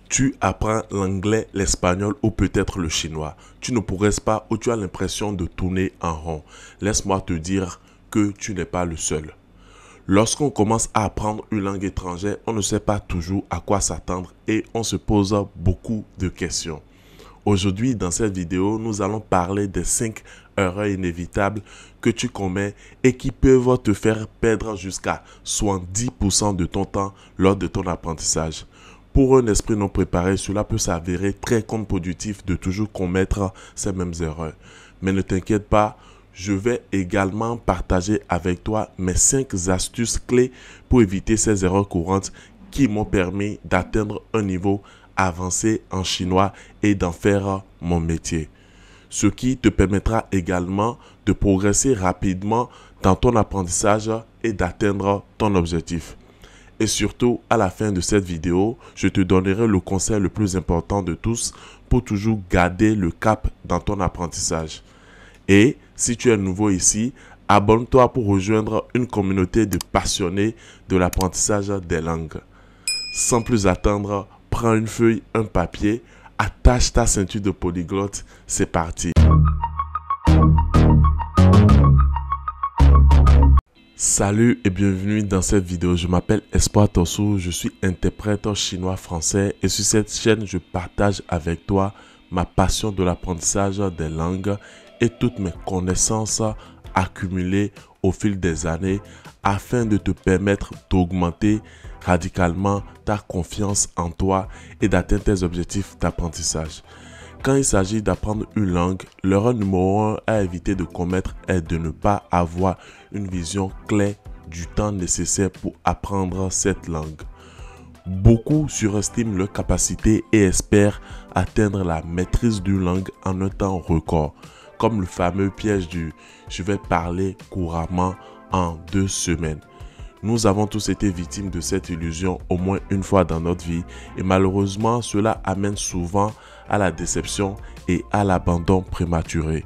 Tu apprends l'anglais, l'espagnol ou peut-être le chinois. Tu ne progresses pas ou tu as l'impression de tourner en rond. Laisse-moi te dire que tu n'es pas le seul. Lorsqu'on commence à apprendre une langue étrangère, on ne sait pas toujours à quoi s'attendre et on se pose beaucoup de questions. Aujourd'hui, dans cette vidéo, nous allons parler des 5 erreurs inévitables que tu commets et qui peuvent te faire perdre jusqu'à 70% de ton temps lors de ton apprentissage. Pour un esprit non préparé, cela peut s'avérer très contre-productif de toujours commettre ces mêmes erreurs. Mais ne t'inquiète pas, je vais également partager avec toi mes 5 astuces clés pour éviter ces erreurs courantes qui m'ont permis d'atteindre un niveau avancé en chinois et d'en faire mon métier. Ce qui te permettra également de progresser rapidement dans ton apprentissage et d'atteindre ton objectif. Et surtout, à la fin de cette vidéo, je te donnerai le conseil le plus important de tous pour toujours garder le cap dans ton apprentissage. Et si tu es nouveau ici, abonne-toi pour rejoindre une communauté de passionnés de l'apprentissage des langues. Sans plus attendre, prends une feuille, un papier, attache ta ceinture de polyglotte, c'est parti. Salut et bienvenue dans cette vidéo. Je m'appelle Espoir Tossou, je suis interprète chinois-français et sur cette chaîne, je partage avec toi ma passion de l'apprentissage des langues et toutes mes connaissances accumulées au fil des années afin de te permettre d'augmenter radicalement ta confiance en toi et d'atteindre tes objectifs d'apprentissage. Quand il s'agit d'apprendre une langue, l'erreur numéro 1 à éviter de commettre est de ne pas avoir une vision claire du temps nécessaire pour apprendre cette langue. Beaucoup surestiment leur capacité et espèrent atteindre la maîtrise d'une langue en un temps record, comme le fameux piège du « je vais parler couramment en 2 semaines ». Nous avons tous été victimes de cette illusion au moins une fois dans notre vie et malheureusement cela amène souvent à la déception et à l'abandon prématuré.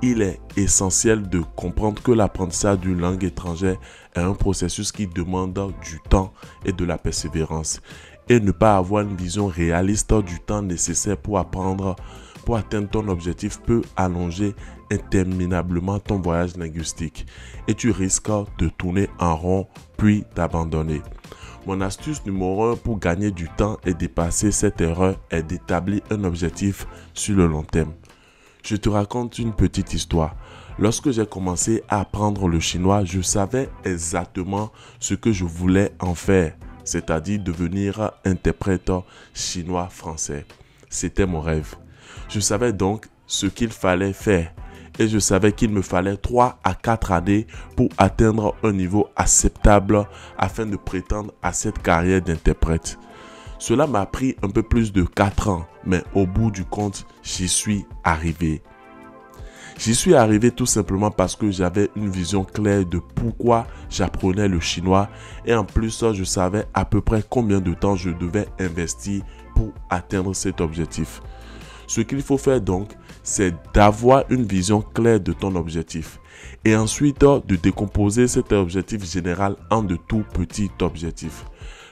Il est essentiel de comprendre que l'apprentissage d'une langue étrangère est un processus qui demande du temps et de la persévérance. Et ne pas avoir une vision réaliste du temps nécessaire pour apprendre, pour atteindre ton objectif peut allonger interminablement ton voyage linguistique. Et tu risques de tourner en rond puis d'abandonner. Mon astuce numéro 1 pour gagner du temps et dépasser cette erreur est d'établir un objectif sur le long terme. Je te raconte une petite histoire. Lorsque j'ai commencé à apprendre le chinois, je savais exactement ce que je voulais en faire, c'est-à-dire devenir interprète chinois-français. C'était mon rêve. Je savais donc ce qu'il fallait faire et je savais qu'il me fallait 3 à 4 années pour atteindre un niveau acceptable afin de prétendre à cette carrière d'interprète. Cela m'a pris un peu plus de 4 ans, mais au bout du compte, j'y suis arrivé. J'y suis arrivé tout simplement parce que j'avais une vision claire de pourquoi j'apprenais le chinois et en plus, je savais à peu près combien de temps je devais investir pour atteindre cet objectif. Ce qu'il faut faire donc, c'est d'avoir une vision claire de ton objectif et ensuite de décomposer cet objectif général en de tout petits objectifs.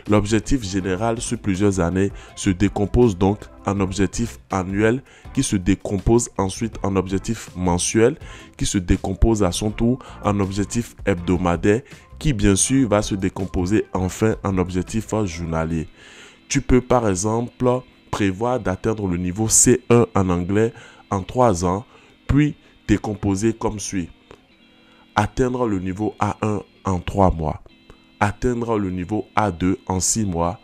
L'objectif général sur plusieurs années se décompose donc en objectif annuel qui se décompose ensuite en objectif mensuel qui se décompose à son tour en objectif hebdomadaire qui bien sûr va se décomposer enfin en objectif journalier. Tu peux par exemple prévoir d'atteindre le niveau C1 en anglais en 3 ans puis décomposer comme suit. Atteindre le niveau A1 en 3 mois. Atteindre le niveau A2 en 6 mois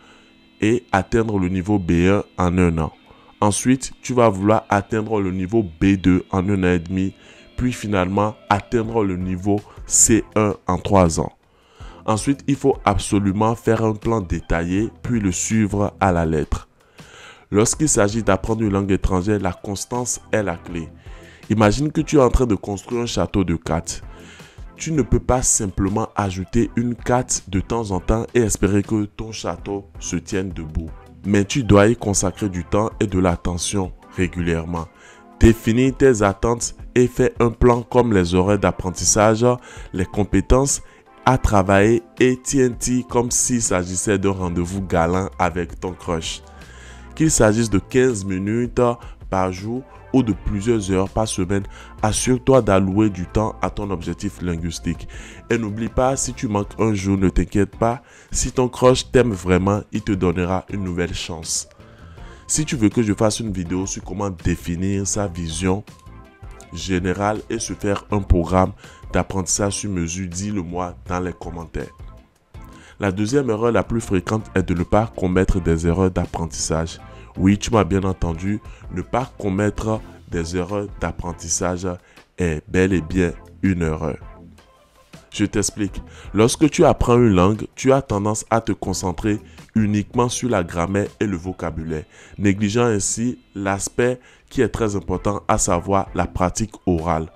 et atteindre le niveau B1 en 1 an. Ensuite, tu vas vouloir atteindre le niveau B2 en 1 an et demi, puis finalement atteindre le niveau C1 en 3 ans. Ensuite, il faut absolument faire un plan détaillé, puis le suivre à la lettre. Lorsqu'il s'agit d'apprendre une langue étrangère, la constance est la clé. Imagine que tu es en train de construire un château de cartes. Tu ne peux pas simplement ajouter une carte de temps en temps et espérer que ton château se tienne debout. Mais tu dois y consacrer du temps et de l'attention régulièrement. Définis tes attentes et fais un plan comme les horaires d'apprentissage, les compétences à travailler et tiens-t'y comme s'il s'agissait d'un rendez-vous galant avec ton crush. Qu'il s'agisse de 15 minutes par jour ou de plusieurs heures par semaine, assure-toi d'allouer du temps à ton objectif linguistique. Et n'oublie pas, si tu manques un jour, ne t'inquiète pas. Si ton crush t'aime vraiment, il te donnera une nouvelle chance. Si tu veux que je fasse une vidéo sur comment définir sa vision générale et se faire un programme d'apprentissage sur mesure, dis-le moi dans les commentaires. La deuxième erreur la plus fréquente est de ne pas commettre des erreurs d'apprentissage. Oui, tu m'as bien entendu, ne pas commettre des erreurs d'apprentissage est bel et bien une erreur. Je t'explique. Lorsque tu apprends une langue, tu as tendance à te concentrer uniquement sur la grammaire et le vocabulaire, négligeant ainsi l'aspect qui est très important, à savoir la pratique orale.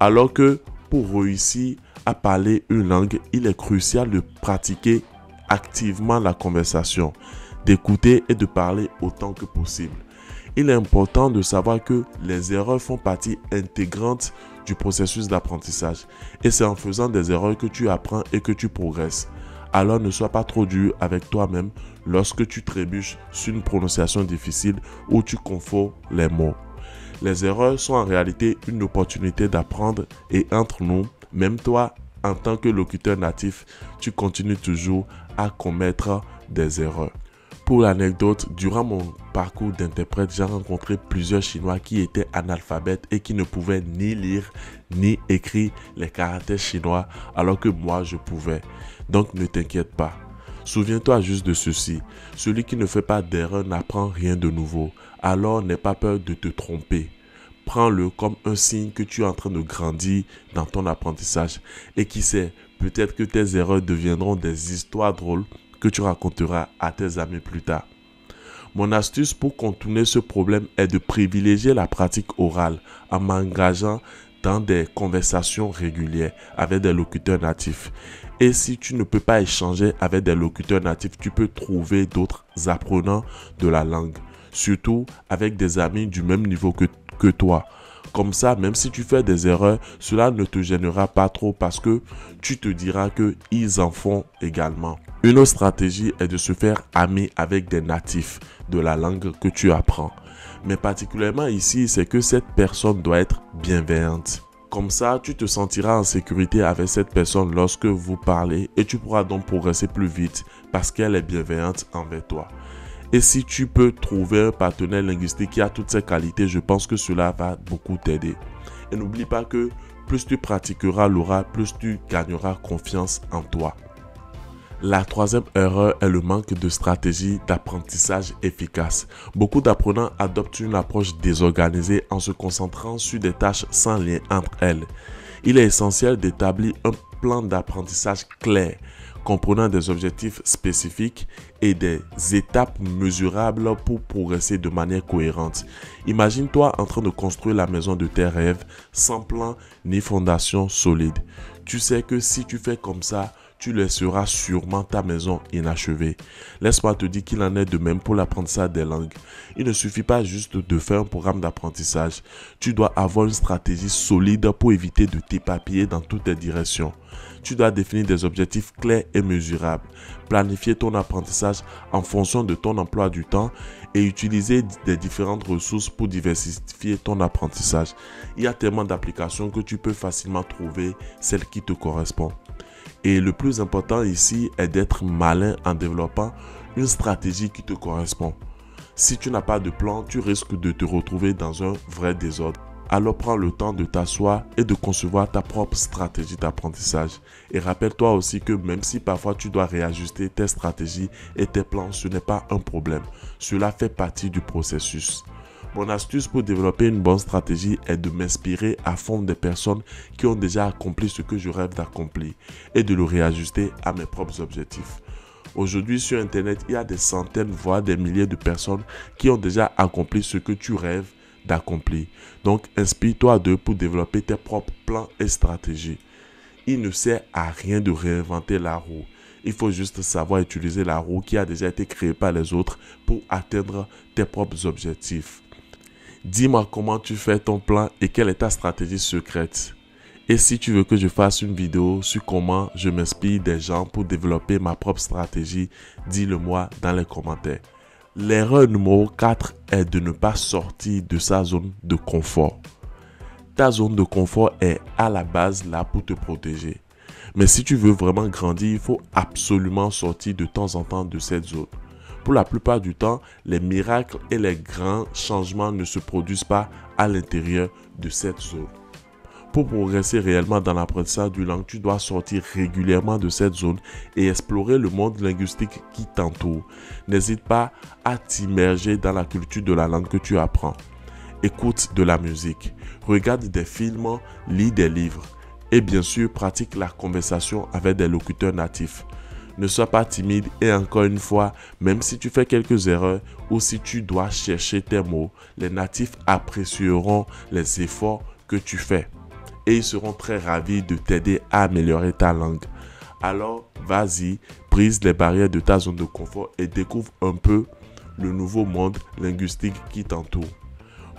Alors que pour réussir à parler une langue, il est crucial de pratiquer activement la conversation, d'écouter et de parler autant que possible. Il est important de savoir que les erreurs font partie intégrante du processus d'apprentissage et c'est en faisant des erreurs que tu apprends et que tu progresses. Alors ne sois pas trop dur avec toi-même lorsque tu trébuches sur une prononciation difficile ou tu confonds les mots. Les erreurs sont en réalité une opportunité d'apprendre et entre nous, même toi en tant que locuteur natif, tu continues toujours à commettre des erreurs. Pour l'anecdote, durant mon parcours d'interprète, j'ai rencontré plusieurs Chinois qui étaient analphabètes et qui ne pouvaient ni lire ni écrire les caractères chinois alors que moi je pouvais. Donc ne t'inquiète pas. Souviens-toi juste de ceci. Celui qui ne fait pas d'erreur n'apprend rien de nouveau. Alors n'aie pas peur de te tromper. Prends-le comme un signe que tu es en train de grandir dans ton apprentissage. Et qui sait, peut-être que tes erreurs deviendront des histoires drôles que tu raconteras à tes amis plus tard. Mon astuce pour contourner ce problème est de privilégier la pratique orale en m'engageant dans des conversations régulières avec des locuteurs natifs. Et si tu ne peux pas échanger avec des locuteurs natifs, tu peux trouver d'autres apprenants de la langue, surtout avec des amis du même niveau que toi. Comme ça, même si tu fais des erreurs, cela ne te gênera pas trop parce que tu te diras qu'ils en font également. Une autre stratégie est de se faire ami avec des natifs de la langue que tu apprends. Mais particulièrement ici, c'est que cette personne doit être bienveillante. Comme ça, tu te sentiras en sécurité avec cette personne lorsque vous parlez et tu pourras donc progresser plus vite parce qu'elle est bienveillante envers toi. Et si tu peux trouver un partenaire linguistique qui a toutes ces qualités, je pense que cela va beaucoup t'aider. Et n'oublie pas que plus tu pratiqueras l'oral, plus tu gagneras confiance en toi. La troisième erreur est le manque de stratégie d'apprentissage efficace. Beaucoup d'apprenants adoptent une approche désorganisée en se concentrant sur des tâches sans lien entre elles. Il est essentiel d'établir un plan d'apprentissage clair, comprenant des objectifs spécifiques et des étapes mesurables pour progresser de manière cohérente. Imagine-toi en train de construire la maison de tes rêves sans plan ni fondation solide. Tu sais que si tu fais comme ça, tu laisseras sûrement ta maison inachevée. Laisse-moi te dire qu'il en est de même pour l'apprentissage des langues. Il ne suffit pas juste de faire un programme d'apprentissage. Tu dois avoir une stratégie solide pour éviter de t'éparpiller dans toutes les directions. Tu dois définir des objectifs clairs et mesurables, planifier ton apprentissage en fonction de ton emploi du temps et utiliser des différentes ressources pour diversifier ton apprentissage. Il y a tellement d'applications que tu peux facilement trouver celle qui te correspond. Et le plus important ici est d'être malin en développant une stratégie qui te correspond. Si tu n'as pas de plan, tu risques de te retrouver dans un vrai désordre. Alors prends le temps de t'asseoir et de concevoir ta propre stratégie d'apprentissage. Et rappelle-toi aussi que même si parfois tu dois réajuster tes stratégies et tes plans, ce n'est pas un problème. Cela fait partie du processus. Mon astuce pour développer une bonne stratégie est de m'inspirer à fond des personnes qui ont déjà accompli ce que je rêve d'accomplir et de le réajuster à mes propres objectifs. Aujourd'hui sur Internet, il y a des centaines voire des milliers de personnes qui ont déjà accompli ce que tu rêves d'accomplir. Donc inspire-toi d'eux pour développer tes propres plans et stratégies. Il ne sert à rien de réinventer la roue. Il faut juste savoir utiliser la roue qui a déjà été créée par les autres pour atteindre tes propres objectifs. Dis-moi comment tu fais ton plan et quelle est ta stratégie secrète. Et si tu veux que je fasse une vidéo sur comment je m'inspire des gens pour développer ma propre stratégie, dis-le moi dans les commentaires. L'erreur numéro 4 est de ne pas sortir de sa zone de confort. Ta zone de confort est à la base là pour te protéger. Mais si tu veux vraiment grandir, il faut absolument sortir de temps en temps de cette zone. Pour la plupart du temps, les miracles et les grands changements ne se produisent pas à l'intérieur de cette zone. Pour progresser réellement dans l'apprentissage d'une langue, tu dois sortir régulièrement de cette zone et explorer le monde linguistique qui t'entoure. N'hésite pas à t'immerger dans la culture de la langue que tu apprends. Écoute de la musique, regarde des films, lis des livres et bien sûr pratique la conversation avec des locuteurs natifs. Ne sois pas timide et encore une fois, même si tu fais quelques erreurs ou si tu dois chercher tes mots, les natifs apprécieront les efforts que tu fais. Et ils seront très ravis de t'aider à améliorer ta langue. Alors, vas-y, brise les barrières de ta zone de confort et découvre un peu le nouveau monde linguistique qui t'entoure.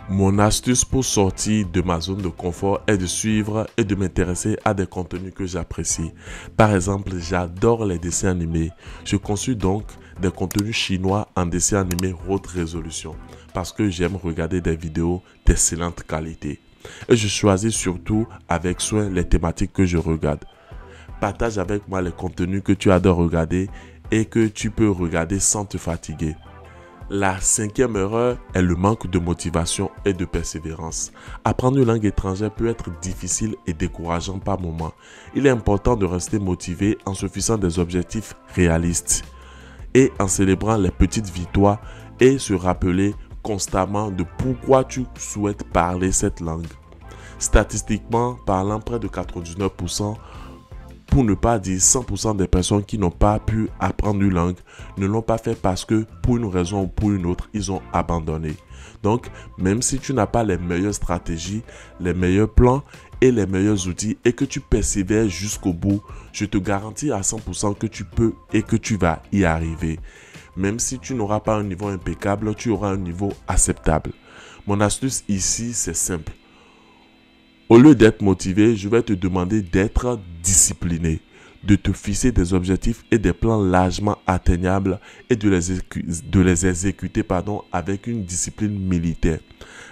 Mon astuce pour sortir de ma zone de confort est de suivre et de m'intéresser à des contenus que j'apprécie. Par exemple, j'adore les dessins animés. Je consulte donc des contenus chinois en dessin animé haute résolution parce que j'aime regarder des vidéos d'excellente qualité. Et je choisis surtout avec soin les thématiques que je regarde. Partage avec moi les contenus que tu adores regarder et que tu peux regarder sans te fatiguer. La 5e erreur est le manque de motivation et de persévérance. Apprendre une langue étrangère peut être difficile et décourageant par moments. Il est important de rester motivé en se fixant des objectifs réalistes et en célébrant les petites victoires et se rappeler constamment de pourquoi tu souhaites parler cette langue. Statistiquement parlant, près de 99%, pour ne pas dire 100% des personnes qui n'ont pas pu apprendre une langue ne l'ont pas fait parce que pour une raison ou pour une autre, ils ont abandonné. Donc, même si tu n'as pas les meilleures stratégies, les meilleurs plans et les meilleurs outils et que tu persévères jusqu'au bout, je te garantis à 100% que tu peux et que tu vas y arriver. Même si tu n'auras pas un niveau impeccable, tu auras un niveau acceptable. Mon astuce ici, c'est simple. Au lieu d'être motivé, je vais te demander d'être discipliné, de te fixer des objectifs et des plans largement atteignables et de les exécuter avec une discipline militaire.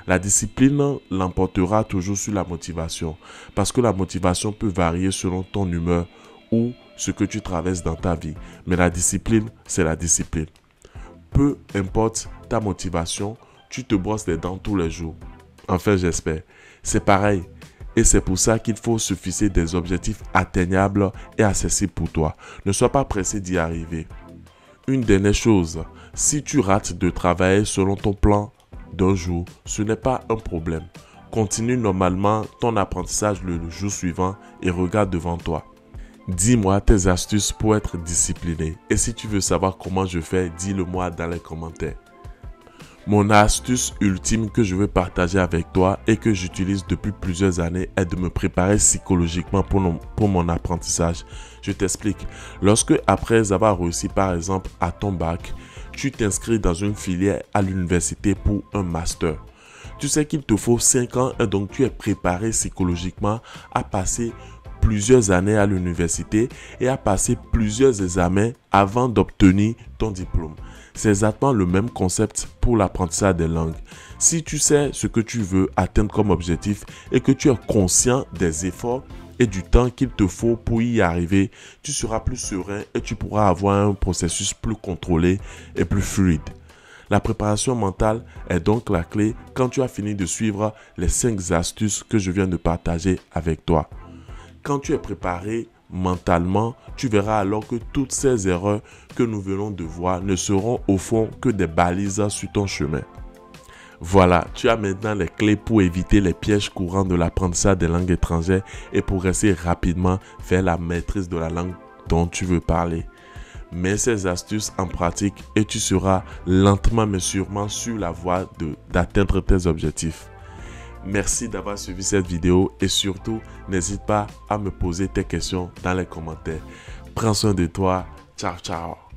La discipline l'emportera toujours sur la motivation parce que la motivation peut varier selon ton humeur ou ce que tu traverses dans ta vie. Mais la discipline, c'est la discipline. Peu importe ta motivation, tu te brosses les dents tous les jours. Enfin, j'espère. C'est pareil. Et c'est pour ça qu'il faut se fixer des objectifs atteignables et accessibles pour toi. Ne sois pas pressé d'y arriver. Une dernière chose, si tu rates de travailler selon ton plan d'un jour, ce n'est pas un problème. Continue normalement ton apprentissage le jour suivant et regarde devant toi. Dis-moi tes astuces pour être discipliné. Et si tu veux savoir comment je fais, dis-le-moi dans les commentaires. Mon astuce ultime que je veux partager avec toi et que j'utilise depuis plusieurs années est de me préparer psychologiquement pour mon apprentissage. Je t'explique. Lorsque, après avoir réussi par exemple à ton bac, tu t'inscris dans une filière à l'université pour un master. Tu sais qu'il te faut 5 ans et donc tu es préparé psychologiquement à passer plusieurs années à l'université et à passer plusieurs examens avant d'obtenir ton diplôme. C'est exactement le même concept pour l'apprentissage des langues. Si tu sais ce que tu veux atteindre comme objectif et que tu es conscient des efforts et du temps qu'il te faut pour y arriver, tu seras plus serein et tu pourras avoir un processus plus contrôlé et plus fluide. La préparation mentale est donc la clé quand tu as fini de suivre les 5 astuces que je viens de partager avec toi. Quand tu es préparé mentalement, tu verras alors que toutes ces erreurs que nous venons de voir ne seront au fond que des balises sur ton chemin. Voilà, tu as maintenant les clés pour éviter les pièges courants de l'apprentissage des langues étrangères et progresser rapidement vers la maîtrise de la langue dont tu veux parler. Mets ces astuces en pratique et tu seras lentement mais sûrement sur la voie d'atteindre tes objectifs. Merci d'avoir suivi cette vidéo et surtout, n'hésite pas à me poser tes questions dans les commentaires. Prends soin de toi. Ciao, ciao.